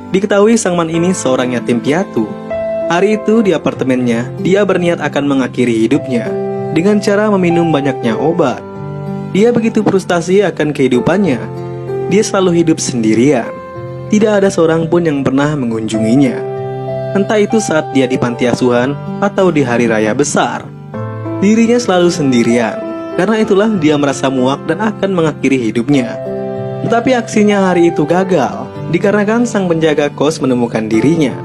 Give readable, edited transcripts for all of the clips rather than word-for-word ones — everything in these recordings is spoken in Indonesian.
Diketahui Sang Man ini seorang yatim piatu. Hari itu di apartemennya, dia berniat akan mengakhiri hidupnya dengan cara meminum banyaknya obat. Dia begitu frustasi akan kehidupannya. Dia selalu hidup sendirian. Tidak ada seorang pun yang pernah mengunjunginya. Entah itu saat dia di panti asuhan atau di hari raya besar. Dirinya selalu sendirian. Karena itulah dia merasa muak dan akan mengakhiri hidupnya. Tetapi aksinya hari itu gagal, dikarenakan sang penjaga kos menemukan dirinya.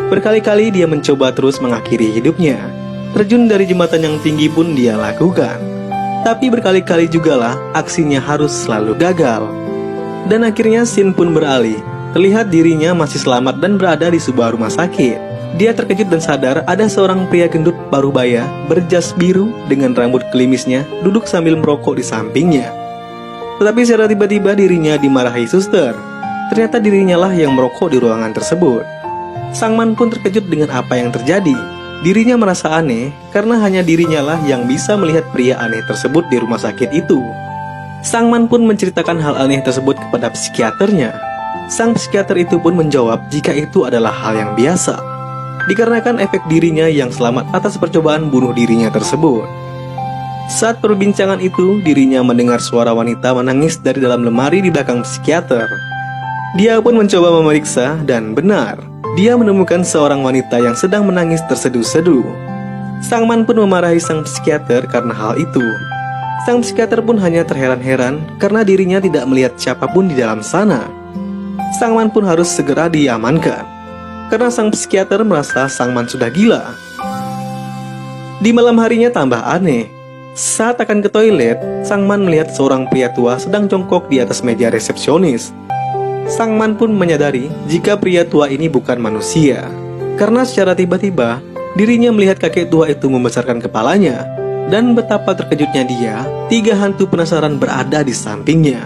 Berkali-kali dia mencoba terus mengakhiri hidupnya. Terjun dari jembatan yang tinggi pun dia lakukan. Tapi berkali-kali jugalah aksinya harus selalu gagal. Dan akhirnya scene pun beralih. Terlihat dirinya masih selamat dan berada di sebuah rumah sakit. Dia terkejut dan sadar ada seorang pria gendut parubaya berjas biru dengan rambut klimisnya duduk sambil merokok di sampingnya. Tetapi secara tiba-tiba dirinya dimarahi suster. Ternyata dirinya lah yang merokok di ruangan tersebut. Sang Man pun terkejut dengan apa yang terjadi. Dirinya merasa aneh karena hanya dirinya lah yang bisa melihat pria aneh tersebut di rumah sakit itu. Sang Man pun menceritakan hal aneh tersebut kepada psikiaternya. Sang psikiater itu pun menjawab jika itu adalah hal yang biasa, dikarenakan efek dirinya yang selamat atas percobaan bunuh dirinya tersebut. Saat perbincangan itu, dirinya mendengar suara wanita menangis dari dalam lemari di belakang psikiater. Dia pun mencoba memeriksa dan benar, dia menemukan seorang wanita yang sedang menangis terseduh-seduh. Sang Man pun memarahi sang psikiater karena hal itu. Sang psikiater pun hanya terheran-heran karena dirinya tidak melihat siapapun di dalam sana. Sang Man pun harus segera diamankan karena sang psikiater merasa Sang Man sudah gila. Di malam harinya tambah aneh. Saat akan ke toilet, Sang Man melihat seorang pria tua sedang jongkok di atas meja resepsionis. Sang Man pun menyadari jika pria tua ini bukan manusia, karena secara tiba-tiba dirinya melihat kakek tua itu membesarkan kepalanya. Dan betapa terkejutnya dia, 3 hantu penasaran berada di sampingnya.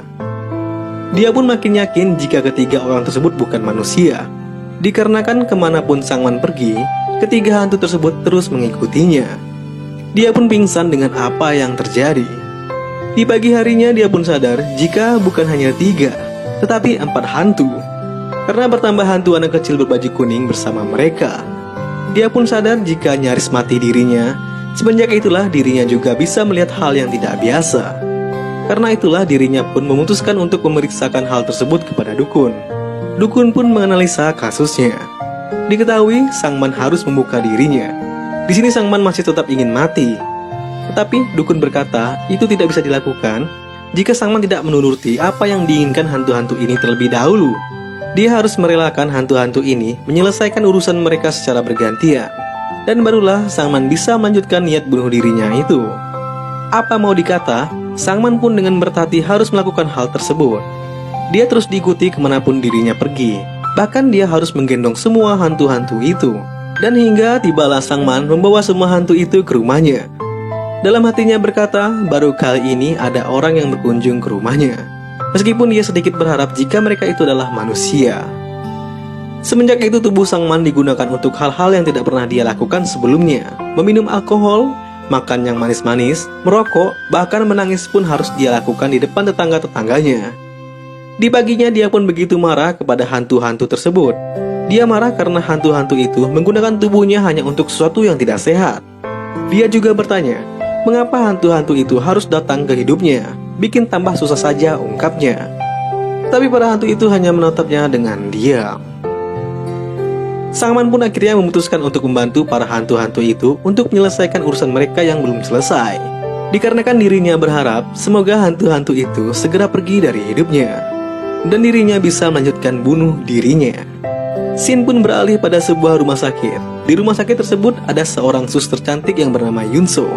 Dia pun makin yakin jika ketiga orang tersebut bukan manusia, dikarenakan kemanapun Sang Man pergi, ketiga hantu tersebut terus mengikutinya. Dia pun pingsan dengan apa yang terjadi. Di pagi harinya dia pun sadar jika bukan hanya 3, tetapi 4 hantu, karena bertambah hantu anak kecil berbaju kuning bersama mereka. Dia pun sadar jika nyaris mati dirinya. Semenjak itulah dirinya juga bisa melihat hal yang tidak biasa. Karena itulah dirinya pun memutuskan untuk memeriksakan hal tersebut kepada dukun. Dukun pun menganalisa kasusnya. Diketahui Sang Man harus membuka dirinya. Di sini Sang Man masih tetap ingin mati. Tetapi dukun berkata itu tidak bisa dilakukan jika Sang Man tidak menuruti apa yang diinginkan hantu-hantu ini terlebih dahulu. Dia harus merelakan hantu-hantu ini menyelesaikan urusan mereka secara bergantian. Dan barulah Sang Man bisa melanjutkan niat bunuh dirinya itu. Apa mau dikata, Sang Man pun dengan berhati harus melakukan hal tersebut. Dia terus diikuti kemanapun dirinya pergi. Bahkan dia harus menggendong semua hantu-hantu itu. Dan hingga tibalah Sang Man membawa semua hantu itu ke rumahnya. Dalam hatinya berkata, baru kali ini ada orang yang berkunjung ke rumahnya. Meskipun dia sedikit berharap jika mereka itu adalah manusia. Semenjak itu tubuh Sang Man digunakan untuk hal-hal yang tidak pernah dia lakukan sebelumnya. Meminum alkohol, makan yang manis-manis, merokok, bahkan menangis pun harus dia lakukan di depan tetangga-tetangganya. Di paginya dia pun begitu marah kepada hantu-hantu tersebut. Dia marah karena hantu-hantu itu menggunakan tubuhnya hanya untuk sesuatu yang tidak sehat. Dia juga bertanya, mengapa hantu-hantu itu harus datang ke hidupnya? Bikin tambah susah saja ungkapnya. Tapi para hantu itu hanya menatapnya dengan diam. Sang Man pun akhirnya memutuskan untuk membantu para hantu-hantu itu untuk menyelesaikan urusan mereka yang belum selesai. Dikarenakan dirinya berharap semoga hantu-hantu itu segera pergi dari hidupnya dan dirinya bisa melanjutkan bunuh dirinya. Scene pun beralih pada sebuah rumah sakit. Di rumah sakit tersebut ada seorang suster cantik yang bernama Yunso.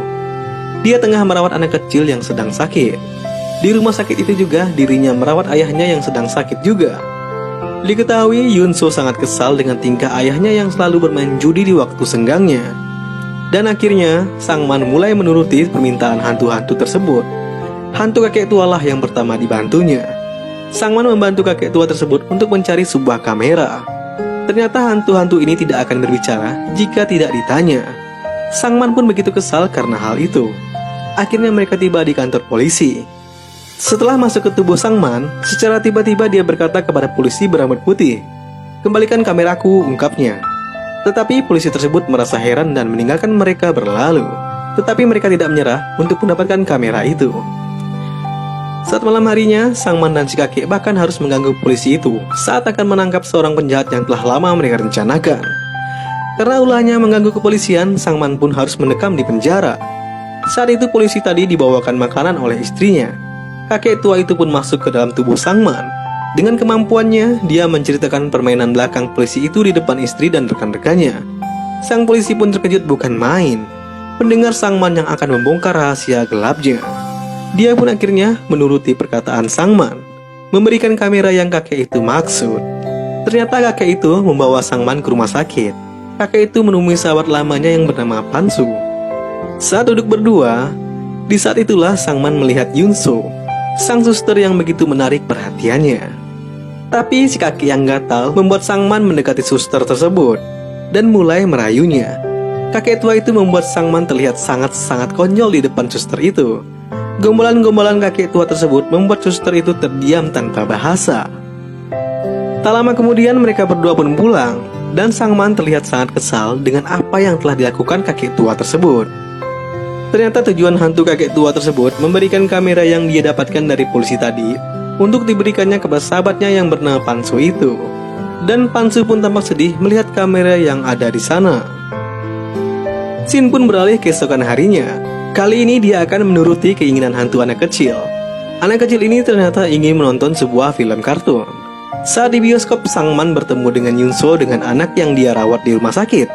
Dia tengah merawat anak kecil yang sedang sakit. Di rumah sakit itu juga dirinya merawat ayahnya yang sedang sakit juga. Diketahui Yunso sangat kesal dengan tingkah ayahnya yang selalu bermain judi di waktu senggangnya. Dan akhirnya Sang Man mulai menuruti permintaan hantu-hantu tersebut. Hantu kakek tua lah yang pertama dibantunya. Sang Man membantu kakek tua tersebut untuk mencari sebuah kamera. Ternyata hantu-hantu ini tidak akan berbicara jika tidak ditanya. Sang Man pun begitu kesal karena hal itu. Akhirnya mereka tiba di kantor polisi. Setelah masuk ke tubuh Sang Man, secara tiba-tiba dia berkata kepada polisi berambut putih, "Kembalikan kameraku," ungkapnya. Tetapi polisi tersebut merasa heran dan meninggalkan mereka berlalu. Tetapi mereka tidak menyerah untuk mendapatkan kamera itu. Saat malam harinya, sang man dan si kakek bahkan harus mengganggu polisi itu saat akan menangkap seorang penjahat yang telah lama mereka rencanakan. Karena ulahnya mengganggu kepolisian, sang man pun harus mendekam di penjara. Saat itu polisi tadi dibawakan makanan oleh istrinya. Kakek tua itu pun masuk ke dalam tubuh sang man. Dengan kemampuannya, dia menceritakan permainan belakang polisi itu di depan istri dan rekan-rekannya. Sang polisi pun terkejut bukan main mendengar sang man yang akan membongkar rahasia gelapnya. Dia pun akhirnya menuruti perkataan sang man, memberikan kamera yang kakek itu maksud. Ternyata kakek itu membawa sang man ke rumah sakit. Kakek itu menemui sahabat lamanya yang bernama Pansu. Saat duduk berdua, di saat itulah sang man melihat Yunso, sang suster yang begitu menarik perhatiannya. Tapi si kakek yang gatal membuat sang man mendekati suster tersebut dan mulai merayunya. Kakek tua itu membuat sang man terlihat sangat-sangat konyol di depan suster itu. Gombalan-gombalan kakek tua tersebut membuat suster itu terdiam tanpa bahasa. Tak lama kemudian mereka berdua pun pulang, dan sang man terlihat sangat kesal dengan apa yang telah dilakukan kakek tua tersebut. Ternyata tujuan hantu kakek tua tersebut memberikan kamera yang dia dapatkan dari polisi tadi untuk diberikannya kepada sahabatnya yang bernama Pansu itu. Dan Pansu pun tampak sedih melihat kamera yang ada di sana. Scene pun beralih keesokan harinya. Kali ini dia akan menuruti keinginan hantu anak kecil. Anak kecil ini ternyata ingin menonton sebuah film kartun. Saat di bioskop, sang man bertemu dengan Yunso dengan anak yang dia rawat di rumah sakit.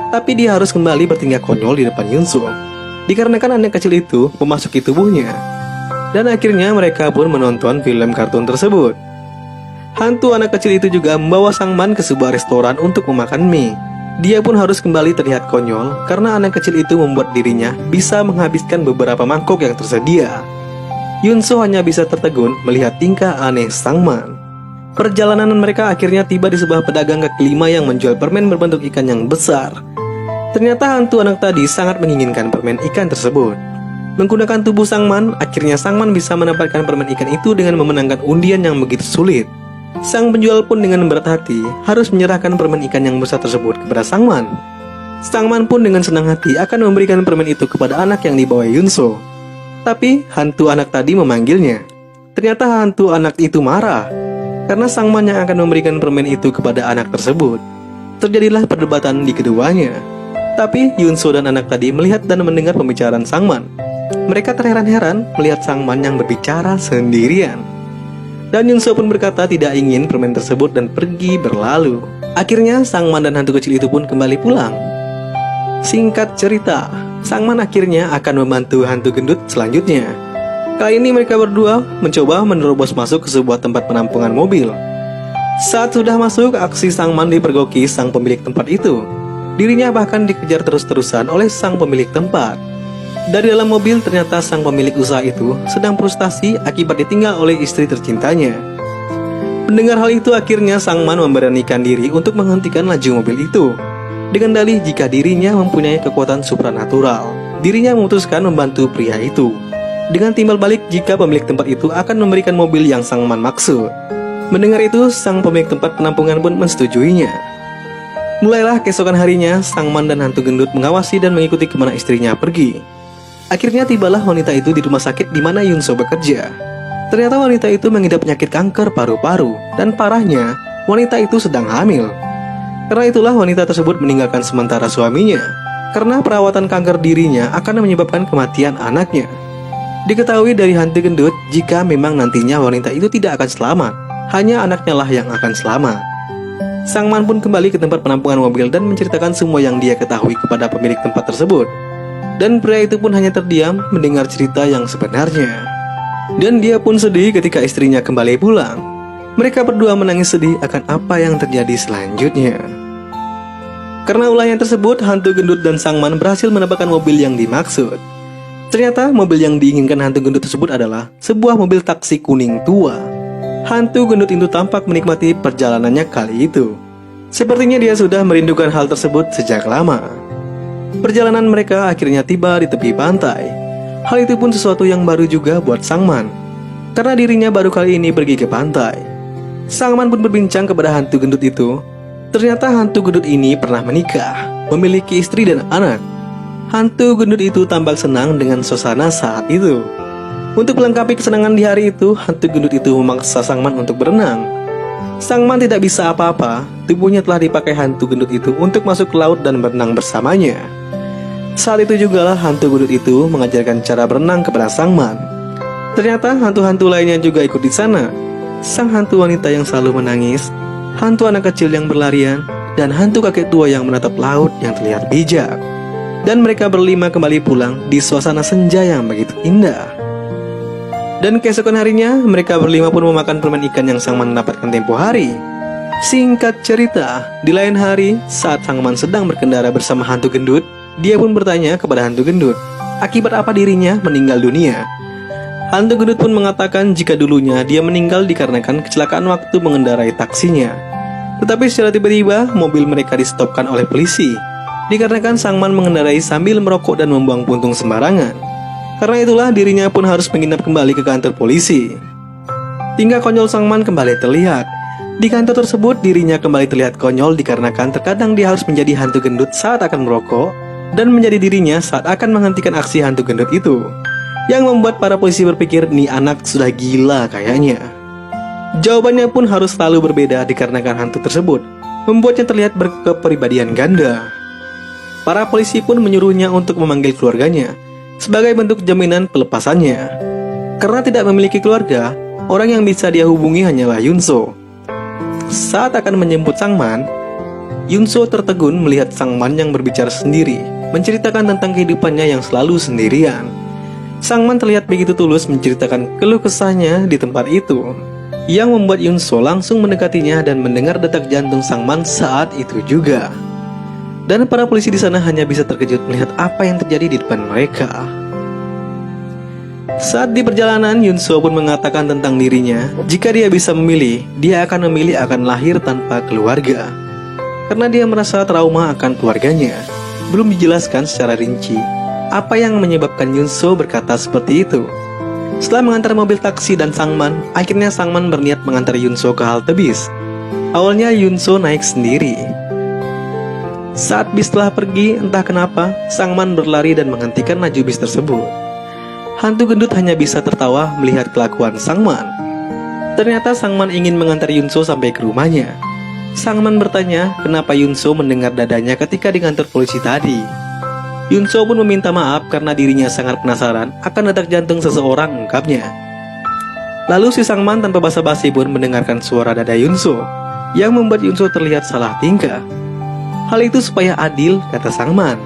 Tapi dia harus kembali bertingkah konyol di depan Yunso, dikarenakan anak kecil itu memasuki tubuhnya. Dan akhirnya mereka pun menonton film kartun tersebut. Hantu anak kecil itu juga membawa sang man ke sebuah restoran untuk memakan mie. Dia pun harus kembali terlihat konyol karena anak kecil itu membuat dirinya bisa menghabiskan beberapa mangkok yang tersedia. Yunso hanya bisa tertegun melihat tingkah aneh sang man. Perjalanan mereka akhirnya tiba di sebuah pedagang kaki lima yang menjual permen berbentuk ikan yang besar. Ternyata hantu anak tadi sangat menginginkan permen ikan tersebut. Menggunakan tubuh sang man, akhirnya sang man bisa mendapatkan permen ikan itu dengan memenangkan undian yang begitu sulit. Sang penjual pun dengan berat hati harus menyerahkan permen ikan yang besar tersebut kepada sang man. Sang man pun dengan senang hati akan memberikan permen itu kepada anak yang dibawa Yunso. Tapi hantu anak tadi memanggilnya. Ternyata hantu anak itu marah karena sang man yang akan memberikan permen itu kepada anak tersebut. Terjadilah perdebatan di keduanya. Tapi Yunso dan anak tadi melihat dan mendengar pembicaraan sang man. Mereka terheran-heran melihat sang man yang berbicara sendirian. Dan Yunso pun berkata tidak ingin permen tersebut dan pergi berlalu. Akhirnya sang man dan hantu kecil itu pun kembali pulang. Singkat cerita, sang man akhirnya akan membantu hantu gendut selanjutnya. Kali ini mereka berdua mencoba menerobos masuk ke sebuah tempat penampungan mobil. Saat sudah masuk, aksi sang man dipergoki sang pemilik tempat itu. Dirinya bahkan dikejar terus-terusan oleh sang pemilik tempat. Dari dalam mobil ternyata sang pemilik usaha itu sedang frustasi akibat ditinggal oleh istri tercintanya. Mendengar hal itu akhirnya sang man memberanikan diri untuk menghentikan laju mobil itu. Dengan dalih jika dirinya mempunyai kekuatan supranatural, dirinya memutuskan membantu pria itu. Dengan timbal balik jika pemilik tempat itu akan memberikan mobil yang sang man maksud. Mendengar itu sang pemilik tempat penampungan pun mensetujuinya. Mulailah keesokan harinya sang man dan hantu gendut mengawasi dan mengikuti kemana istrinya pergi. Akhirnya tibalah wanita itu di rumah sakit di mana Yunso bekerja. Ternyata wanita itu mengidap penyakit kanker paru-paru, dan parahnya, wanita itu sedang hamil. Karena itulah wanita tersebut meninggalkan sementara suaminya, karena perawatan kanker dirinya akan menyebabkan kematian anaknya. Diketahui dari hantu gendut jika memang nantinya wanita itu tidak akan selamat, hanya anaknya lah yang akan selamat. Sang man pun kembali ke tempat penampungan mobil dan menceritakan semua yang dia ketahui kepada pemilik tempat tersebut. Dan pria itu pun hanya terdiam mendengar cerita yang sebenarnya. Dan dia pun sedih ketika istrinya kembali pulang. Mereka berdua menangis sedih akan apa yang terjadi selanjutnya. Karena ulahnya tersebut, hantu gendut dan sang man berhasil mendapatkan mobil yang dimaksud. Ternyata mobil yang diinginkan hantu gendut tersebut adalah sebuah mobil taksi kuning tua. Hantu gendut itu tampak menikmati perjalanannya kali itu. Sepertinya dia sudah merindukan hal tersebut sejak lama. Perjalanan mereka akhirnya tiba di tepi pantai. Hal itu pun sesuatu yang baru juga buat sang man, karena dirinya baru kali ini pergi ke pantai. Sang Man pun berbincang kepada hantu gendut itu. Ternyata hantu gendut ini pernah menikah, memiliki istri dan anak. Hantu gendut itu tampak senang dengan suasana saat itu. Untuk melengkapi kesenangan di hari itu, hantu gendut itu memaksa Sang Man untuk berenang. Sang Man tidak bisa apa-apa, tubuhnya telah dipakai hantu gendut itu untuk masuk ke laut dan berenang bersamanya. Saat itu jugalah hantu gendut itu mengajarkan cara berenang kepada Sang Man. Ternyata hantu-hantu lainnya juga ikut di sana. Sang hantu wanita yang selalu menangis, hantu anak kecil yang berlarian, dan hantu kakek tua yang menatap laut yang terlihat bijak. Dan mereka berlima kembali pulang di suasana senja yang begitu indah. Dan keesokan harinya, mereka berlima pun memakan permen ikan yang Sang Man dapatkan tempo hari. Singkat cerita, di lain hari, saat Sang Man sedang berkendara bersama hantu gendut, dia pun bertanya kepada hantu gendut, akibat apa dirinya meninggal dunia. Hantu gendut pun mengatakan jika dulunya dia meninggal dikarenakan kecelakaan waktu mengendarai taksinya. Tetapi secara tiba-tiba, mobil mereka distopkan oleh polisi, dikarenakan Sang Man mengendarai sambil merokok dan membuang puntung sembarangan. Karena itulah dirinya pun harus menginap kembali ke kantor polisi. Tingkah konyol Sang Man kembali terlihat. Di kantor tersebut dirinya kembali terlihat konyol dikarenakan terkadang dia harus menjadi hantu gendut saat akan merokok, dan menjadi dirinya saat akan menghentikan aksi hantu gendut itu, yang membuat para polisi berpikir nih anak sudah gila kayaknya. Jawabannya pun harus selalu berbeda dikarenakan hantu tersebut membuatnya terlihat berkepribadian ganda. Para polisi pun menyuruhnya untuk memanggil keluarganya sebagai bentuk jaminan pelepasannya. Karena tidak memiliki keluarga, orang yang bisa dia hubungi hanyalah Yunso. Saat akan menjemput Sang Man, Yunso tertegun melihat Sang Man yang berbicara sendiri, menceritakan tentang kehidupannya yang selalu sendirian. Sang Man terlihat begitu tulus menceritakan keluh kesahnya di tempat itu, yang membuat Yunso langsung mendekatinya dan mendengar detak jantung Sang Man saat itu juga. Dan para polisi di sana hanya bisa terkejut melihat apa yang terjadi di depan mereka. Saat di perjalanan, Yunso pun mengatakan tentang dirinya, jika dia bisa memilih, dia akan memilih akan lahir tanpa keluarga. Karena dia merasa trauma akan keluarganya. Belum dijelaskan secara rinci apa yang menyebabkan Yunso berkata seperti itu. Setelah mengantar mobil taksi dan Sang Man, akhirnya Sang Man berniat mengantar Yunso ke halte bis. Awalnya Yunso naik sendiri. Saat bis telah pergi, entah kenapa, Sang Man berlari dan menghentikan laju bis tersebut. Hantu gendut hanya bisa tertawa melihat kelakuan Sang Man. Ternyata Sang Man ingin mengantar Yunso sampai ke rumahnya. Sang Man bertanya kenapa Yunso mendengar dadanya ketika di kantor polisi tadi. Yunso pun meminta maaf karena dirinya sangat penasaran akan detak jantung seseorang, ungkapnya. Lalu si Sang Man tanpa basa-basi pun mendengarkan suara dada Yunso, yang membuat Yunso terlihat salah tingkah. Hal itu supaya adil, kata Sang Man.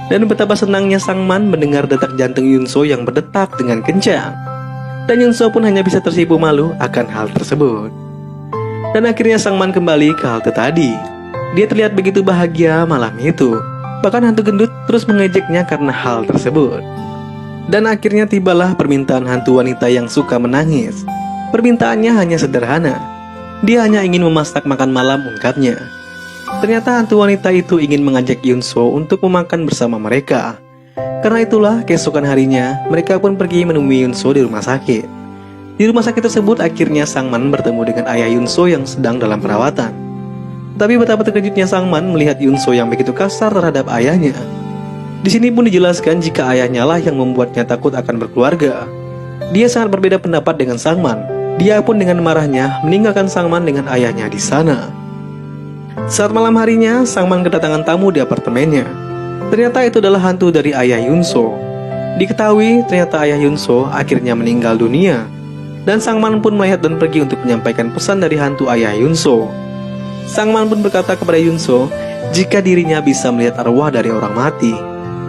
Dan betapa senangnya Sang Man mendengar detak jantung Yunso yang berdetak dengan kencang. Dan Yunso pun hanya bisa tersipu malu akan hal tersebut. Dan akhirnya Sang Man kembali ke halte tadi. Dia terlihat begitu bahagia malam itu. Bahkan hantu gendut terus mengejeknya karena hal tersebut. Dan akhirnya tibalah permintaan hantu wanita yang suka menangis. Permintaannya hanya sederhana. Dia hanya ingin memasak makan malam, ungkapnya. Ternyata hantu wanita itu ingin mengajak Yunso untuk memakan bersama mereka. Karena itulah keesokan harinya mereka pun pergi menemui Yunso di rumah sakit. Di rumah sakit tersebut akhirnya Sang Man bertemu dengan ayah Yunso yang sedang dalam perawatan. Tapi betapa terkejutnya Sang Man melihat Yunso yang begitu kasar terhadap ayahnya. Di sini pun dijelaskan jika ayahnya lah yang membuatnya takut akan berkeluarga. Dia sangat berbeda pendapat dengan Sang Man. Dia pun dengan marahnya meninggalkan Sang Man dengan ayahnya di sana. Saat malam harinya, Sang Man kedatangan tamu di apartemennya. Ternyata itu adalah hantu dari ayah Yunso. Diketahui ternyata ayah Yunso akhirnya meninggal dunia. Dan Sang Man pun melihat dan pergi untuk menyampaikan pesan dari hantu ayah Yunso. Sang Man pun berkata kepada Yunso jika dirinya bisa melihat arwah dari orang mati.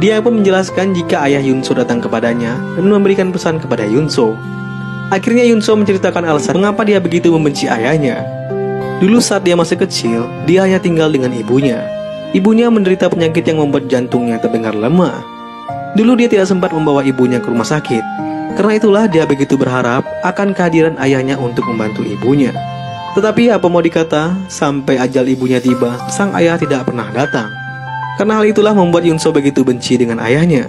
Dia pun menjelaskan jika ayah Yunso datang kepadanya dan memberikan pesan kepada Yunso. Akhirnya Yunso menceritakan alasan mengapa dia begitu membenci ayahnya. Dulu saat dia masih kecil, dia hanya tinggal dengan ibunya. Ibunya menderita penyakit yang membuat jantungnya terdengar lemah. Dulu dia tidak sempat membawa ibunya ke rumah sakit. Karena itulah dia begitu berharap akan kehadiran ayahnya untuk membantu ibunya. Tetapi apa mau dikata, sampai ajal ibunya tiba, sang ayah tidak pernah datang. Karena hal itulah membuat Yunso begitu benci dengan ayahnya.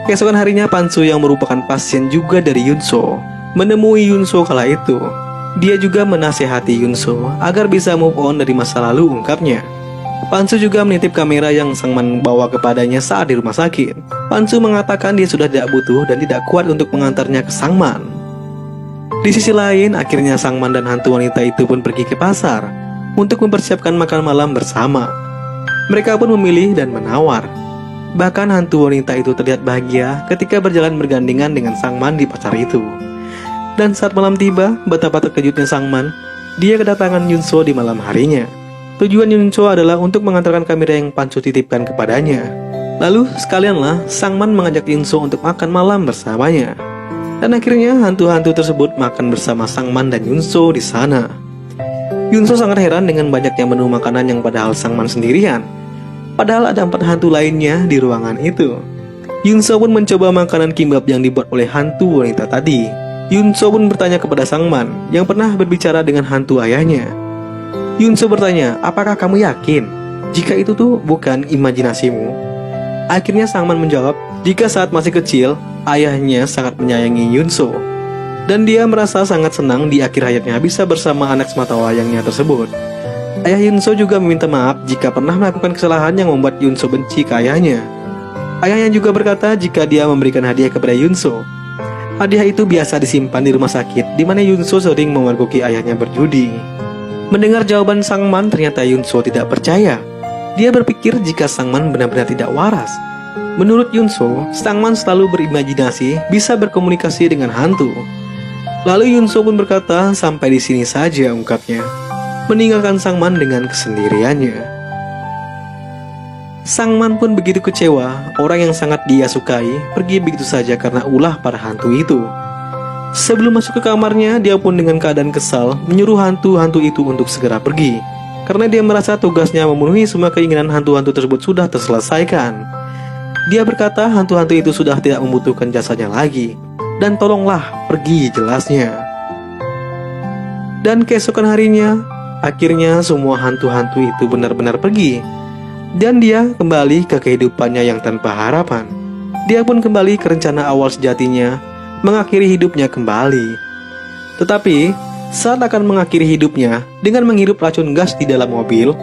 Keesokan harinya Pansu yang merupakan pasien juga dari Yunso menemui Yunso kala itu. Dia juga menasehati Yunso agar bisa move on dari masa lalu, ungkapnya. Pansu juga menitip kamera yang Sangman bawa kepadanya saat di rumah sakit. Pansu mengatakan dia sudah tidak butuh dan tidak kuat untuk mengantarnya ke Sangman. Di sisi lain, akhirnya Sangman dan hantu wanita itu pun pergi ke pasar untuk mempersiapkan makan malam bersama. Mereka pun memilih dan menawar. Bahkan hantu wanita itu terlihat bahagia ketika berjalan bergandengan dengan Sangman di pasar itu. Dan saat malam tiba, betapa terkejutnya Sangman. Dia kedatangan Yunso di malam harinya. Tujuan Yunso adalah untuk mengantarkan kamera yang Pansu titipkan kepadanya. Lalu sekalianlah Sangman mengajak Yunso untuk makan malam bersamanya. Dan akhirnya hantu-hantu tersebut makan bersama Sangman dan Yunso di sana. Yunso sangat heran dengan banyaknya menu makanan yang padahal Sangman sendirian. Padahal ada 4 hantu lainnya di ruangan itu. Yunso pun mencoba makanan kimbap yang dibuat oleh hantu wanita tadi. Yunso pun bertanya kepada Sangman yang pernah berbicara dengan hantu ayahnya. Yunso bertanya, apakah kamu yakin jika itu tuh bukan imajinasimu? Akhirnya Sangman menjawab, jika saat masih kecil, ayahnya sangat menyayangi Yunso. Dan dia merasa sangat senang di akhir hayatnya bisa bersama anak sematawayangnya tersebut. Ayah Yunso juga meminta maaf jika pernah melakukan kesalahan yang membuat Yunso benci ke ayahnya. Ayahnya juga berkata jika dia memberikan hadiah kepada Yunso. Hadiah itu biasa disimpan di rumah sakit, di mana Yunso sering memergoki ayahnya berjudi. Mendengar jawaban Sangman, ternyata Yunso tidak percaya. Dia berpikir jika Sangman benar-benar tidak waras. Menurut Yunso, Sangman selalu berimajinasi, bisa berkomunikasi dengan hantu. Lalu Yunso pun berkata, sampai di sini saja, ungkapnya, meninggalkan Sangman dengan kesendiriannya. Sangman pun begitu kecewa, orang yang sangat dia sukai pergi begitu saja karena ulah para hantu itu. Sebelum masuk ke kamarnya, dia pun dengan keadaan kesal menyuruh hantu-hantu itu untuk segera pergi, karena dia merasa tugasnya memenuhi semua keinginan hantu-hantu tersebut sudah terselesaikan. Dia berkata hantu-hantu itu sudah tidak membutuhkan jasanya lagi, dan tolonglah pergi, jelasnya. Dan keesokan harinya, akhirnya semua hantu-hantu itu benar-benar pergi. Dan dia kembali ke kehidupannya yang tanpa harapan. Dia pun kembali ke rencana awal sejatinya, mengakhiri hidupnya kembali. Tetapi, saat akan mengakhiri hidupnya dengan menghirup racun gas di dalam mobil,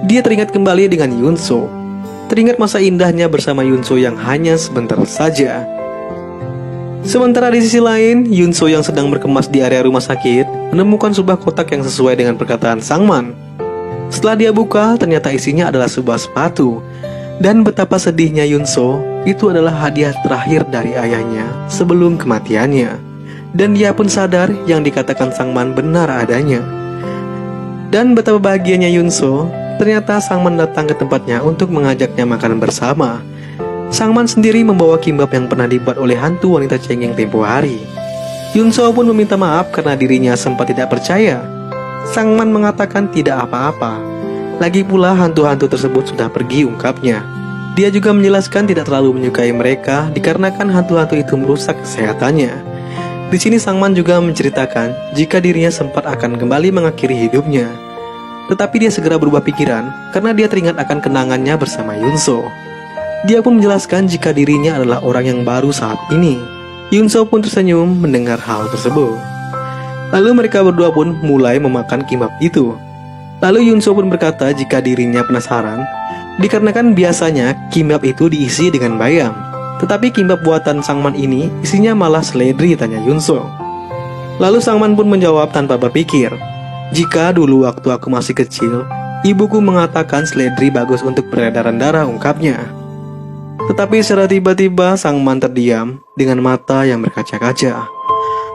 dia teringat kembali dengan Yunso. Teringat masa indahnya bersama Yunso yang hanya sebentar saja. Sementara di sisi lain, Yunso yang sedang berkemas di area rumah sakit menemukan sebuah kotak yang sesuai dengan perkataan Sangman. Setelah dia buka, ternyata isinya adalah sebuah sepatu. Dan betapa sedihnya Yunso, itu adalah hadiah terakhir dari ayahnya sebelum kematiannya. Dan dia pun sadar yang dikatakan Sangman benar adanya. Dan betapa bahagianya Yunso, ternyata Sangman datang ke tempatnya untuk mengajaknya makan bersama. Sangman sendiri membawa kimbap yang pernah dibuat oleh hantu wanita cengeng tempo hari. Yunso pun meminta maaf karena dirinya sempat tidak percaya. Sangman mengatakan tidak apa-apa. Lagi pula hantu-hantu tersebut sudah pergi, ungkapnya. Dia juga menjelaskan tidak terlalu menyukai mereka dikarenakan hantu-hantu itu merusak kesehatannya. Di sini Sangman juga menceritakan jika dirinya sempat akan kembali mengakhiri hidupnya. Tetapi dia segera berubah pikiran karena dia teringat akan kenangannya bersama Yunso. Dia pun menjelaskan jika dirinya adalah orang yang baru saat ini. Yunso pun tersenyum mendengar hal tersebut. Lalu mereka berdua pun mulai memakan kimbap itu. Lalu Yunso pun berkata jika dirinya penasaran, dikarenakan biasanya kimbap itu diisi dengan bayam. Tetapi kimbap buatan Sangman ini isinya malah seledri, tanya Yunso. Lalu Sangman pun menjawab tanpa berpikir, jika dulu waktu aku masih kecil, ibuku mengatakan seledri bagus untuk peredaran darah, ungkapnya. Tetapi secara tiba-tiba Sangman terdiam dengan mata yang berkaca-kaca.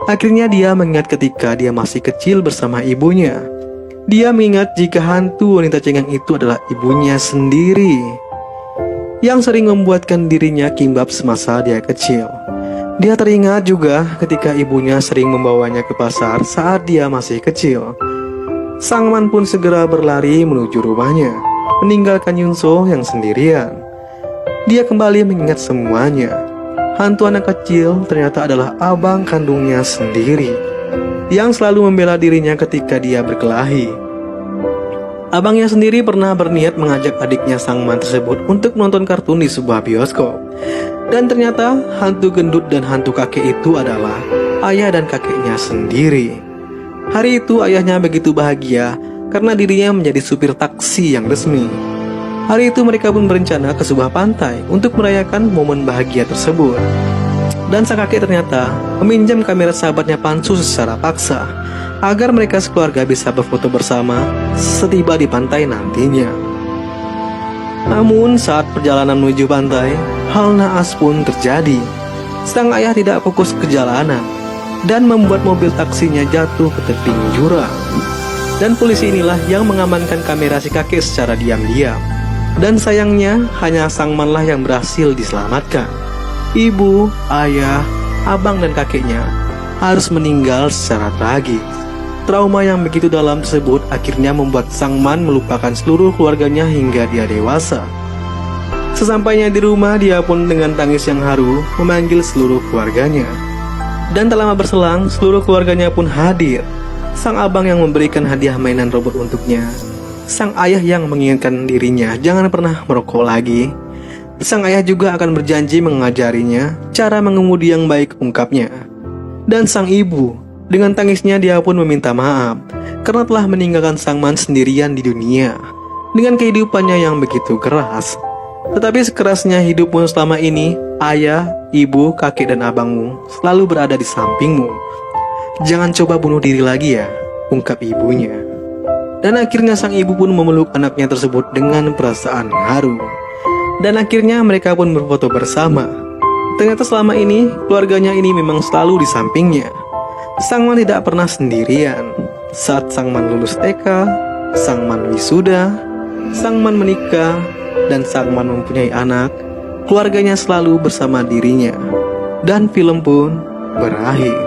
Akhirnya dia mengingat ketika dia masih kecil bersama ibunya. Dia mengingat jika hantu wanita cengeng itu adalah ibunya sendiri, yang sering membuatkan dirinya kimbap semasa dia kecil. Dia teringat juga ketika ibunya sering membawanya ke pasar saat dia masih kecil. Sangman pun segera berlari menuju rumahnya, meninggalkan Yunso yang sendirian. Dia kembali mengingat semuanya. Hantu anak kecil ternyata adalah abang kandungnya sendiri, yang selalu membela dirinya ketika dia berkelahi. Abangnya sendiri pernah berniat mengajak adiknya Sangman tersebut untuk menonton kartun di sebuah bioskop. Dan ternyata hantu gendut dan hantu kakek itu adalah ayah dan kakeknya sendiri. Hari itu ayahnya begitu bahagia karena dirinya menjadi supir taksi yang resmi. Hari itu mereka pun berencana ke sebuah pantai untuk merayakan momen bahagia tersebut. Dan sang kakek ternyata meminjam kamera sahabatnya Pansu secara paksa agar mereka sekeluarga bisa berfoto bersama setiba di pantai nantinya. Namun saat perjalanan menuju pantai, hal naas pun terjadi. Sang ayah tidak fokus ke jalanan dan membuat mobil taksinya jatuh ke tebing jurang. Dan polisi inilah yang mengamankan kamera si kakek secara diam-diam. Dan sayangnya hanya sang manlah yang berhasil diselamatkan. Ibu, ayah, abang dan kakeknya harus meninggal secara tragis. Trauma yang begitu dalam tersebut akhirnya membuat sang man melupakan seluruh keluarganya hingga dia dewasa. Sesampainya di rumah, dia pun dengan tangis yang haru memanggil seluruh keluarganya. Dan tak lama berselang, seluruh keluarganya pun hadir. Sang abang yang memberikan hadiah mainan robot untuknya. Sang ayah yang mengingatkan dirinya jangan pernah merokok lagi. Sang ayah juga akan berjanji mengajarinya cara mengemudi yang baik, ungkapnya. Dan sang ibu, dengan tangisnya dia pun meminta maaf karena telah meninggalkan sang man sendirian di dunia dengan kehidupannya yang begitu keras. Tetapi sekerasnya hidup pun selama ini, ayah, ibu, kakek dan abangmu selalu berada di sampingmu. Jangan coba bunuh diri lagi ya, ungkap ibunya. Dan akhirnya sang ibu pun memeluk anaknya tersebut dengan perasaan haru. Dan akhirnya mereka pun berfoto bersama. Ternyata selama ini, keluarganya ini memang selalu di sampingnya. Sang man tidak pernah sendirian. Saat sang man lulus TK, sang man wisuda, sang man menikah, dan sang man mempunyai anak, keluarganya selalu bersama dirinya. Dan film pun berakhir.